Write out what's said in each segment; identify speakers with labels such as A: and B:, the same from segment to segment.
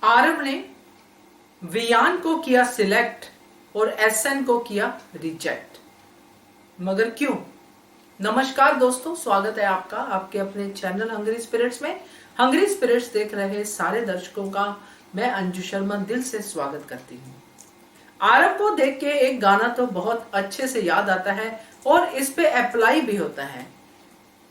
A: आरव ने वियान को किया सिलेक्ट और एसएन को किया रिजेक्ट, मगर क्यों? नमस्कार दोस्तों, स्वागत है आपका आपके अपने चैनल हंग्री स्पिरिट्स में। हंग्री स्पिरिट्स देख रहे सारे दर्शकों का मैं अंजू शर्मा दिल से स्वागत करती हूँ। आरव को देख के एक गाना तो बहुत अच्छे से याद आता है और इस पे अप्लाई भी होता है।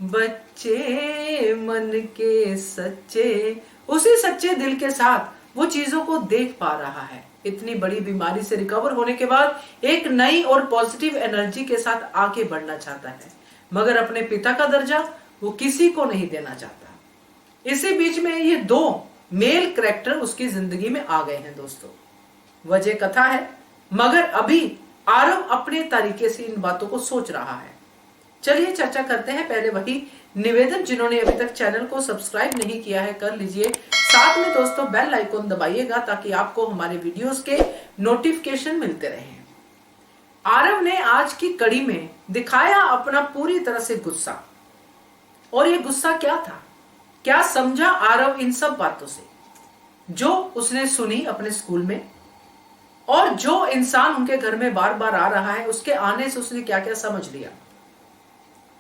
A: बच्चे मन के सच्चे, उसी सच्चे दिल के साथ वो चीजों को देख पा रहा है। इतनी बड़ी बीमारी से रिकवर होने के बाद एक नई और पॉजिटिव एनर्जी के साथ आगे बढ़ना चाहता है, मगर अपने पिता का दर्जा वो किसी को नहीं देना चाहता। इसी बीच में ये दो मेल कैरेक्टर उसकी जिंदगी में आ गए हैं दोस्तों। वजह कथा है, मगर अभी आरव अपने तरीके से इन बातों को सोच रहा है। चलिए चर्चा करते हैं। पहले वही निवेदन, जिन्होंने अभी तक चैनल को सब्सक्राइब नहीं किया है कर लीजिए, साथ में दोस्तों बेल आइकॉन दबाइएगा ताकि आपको हमारे वीडियोस के नोटिफिकेशन मिलते रहें। आरव ने आज की कड़ी में दिखाया अपना पूरी तरह से गुस्सा, और ये गुस्सा क्या था, क्या समझा आरव इन सब बातों से जो उसने सुनी अपने स्कूल में, और जो इंसान उनके घर में बार बार आ रहा है उसके आने से उसने क्या क्या समझ लिया।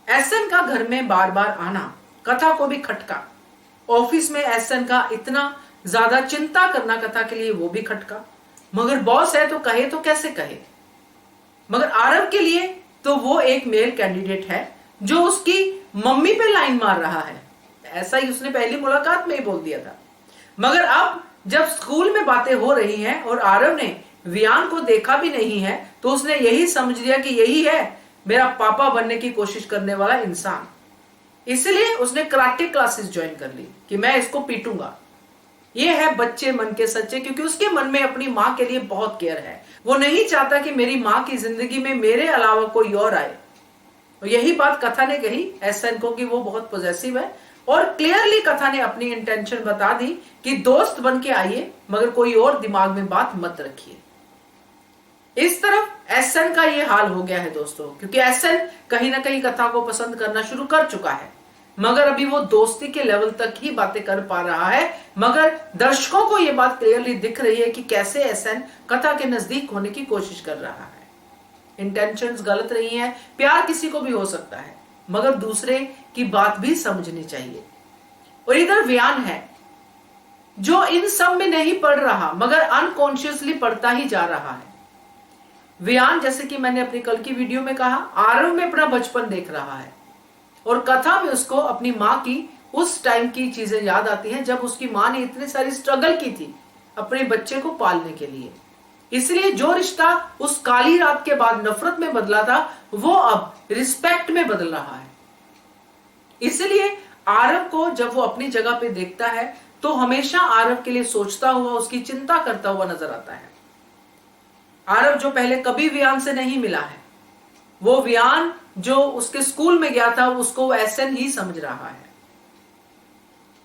A: एसएन का घर में बार बार आना कथा को भी खटका, ऑफिस में एसएन का इतना ज्यादा चिंता करना कथा के लिए वो भी खटका, मगर बॉस है तो कहे तो कैसे कहे। मगर आरव के लिए तो वो एक मेल कैंडिडेट है जो उसकी मम्मी पे लाइन मार रहा है, ऐसा ही उसने पहली मुलाकात में ही बोल दिया था। मगर अब जब स्कूल में बातें हो रही हैं और आरव ने वियान को देखा भी नहीं है तो उसने यही समझ लिया कि यही है मेरा पापा बनने की कोशिश करने वाला इंसान। इसलिए उसने कराटे क्लासेस ज्वाइन कर ली कि मैं इसको पीटूंगा। ये है बच्चे मन के सच्चे, क्योंकि उसके मन में अपनी माँ के लिए बहुत केयर है। वो नहीं चाहता कि मेरी माँ की जिंदगी में मेरे अलावा कोई और आए। और यही बात कथा ने कही एसएन को कि वो बहुत पॉजिटिव है, और क्लियरली कथा ने अपनी इंटेंशन बता दी कि दोस्त बन के आइए, मगर कोई और दिमाग में बात मत रखिए। इस तरफ एसएन का ये हाल हो गया है दोस्तों, क्योंकि एसएन कहीं ना कहीं कथा को पसंद करना शुरू कर चुका है, मगर अभी वो दोस्ती के लेवल तक ही बातें कर पा रहा है। मगर दर्शकों को ये बात क्लियरली दिख रही है कि कैसे एसएन कथा के नजदीक होने की कोशिश कर रहा है। इंटेंशंस गलत नहीं है, प्यार किसी को भी हो सकता है, मगर दूसरे की बात भी समझनी चाहिए। और इधर वियान है जो इन सब में नहीं पढ़ रहा, मगर अनकॉन्शियसली पढ़ता ही जा रहा है। वियान, जैसे कि मैंने अपनी कल की वीडियो में कहा, आरव में अपना बचपन देख रहा है, और कथा में उसको अपनी माँ की उस टाइम की चीजें याद आती हैं जब उसकी माँ ने इतनी सारी स्ट्रगल की थी अपने बच्चे को पालने के लिए। इसलिए जो रिश्ता उस काली रात के बाद नफरत में बदला था वो अब रिस्पेक्ट में बदल रहा है। इसलिए आरव को जब वो अपनी जगह पे देखता है तो हमेशा आरव के लिए सोचता हुआ, उसकी चिंता करता हुआ नजर आता है। आरव जो पहले कभी वियान से नहीं मिला है, वो वियान जो उसके स्कूल में गया था उसको एसएन ही समझ रहा है।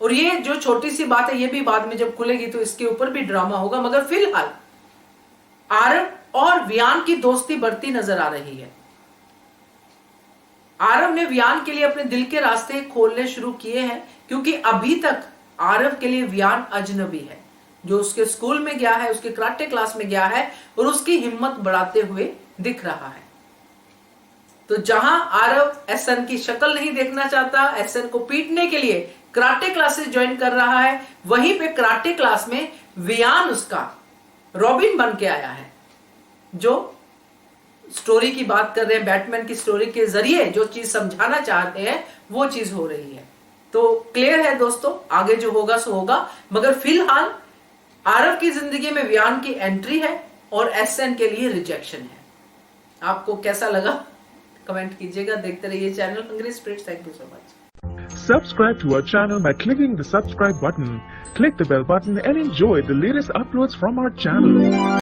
A: और ये जो छोटी सी बात है ये भी बाद में जब खुलेगी तो इसके ऊपर भी ड्रामा होगा, मगर फिलहाल आरव और वियान की दोस्ती बढ़ती नजर आ रही है। आरव ने वियान के लिए अपने दिल के रास्ते खोलने शुरू किए हैं, क्योंकि अभी तक आरव के लिए वियान अजनबी है। जो उसके स्कूल में गया है, उसके कराटे क्लास में गया है और उसकी हिम्मत बढ़ाते हुए दिख रहा है। तो जहां आरव एसएन की शक्ल नहीं देखना चाहता, एसएन को पीटने के लिए कराटे क्लासेस ज्वाइन कर रहा है, वहीं पे कराटे क्लास में वियान उसका रॉबिन बन के आया है। जो स्टोरी की बात कर रहे हैं, बैटमैन की स्टोरी के जरिए जो चीज समझाना चाहते हैं वो चीज हो रही है। तो क्लियर है दोस्तों, आगे जो होगा सो होगा, मगर फिलहाल आरव की जिंदगी में वियान की एंट्री है और एसएन के लिए रिजेक्शन है। आपको कैसा लगा कमेंट कीजिएगा। देखते रहिए channel hungry spirits. Thank you so much.
B: Subscribe to our channel by clicking the subscribe button. Click the bell button and enjoy the latest uploads from our channel.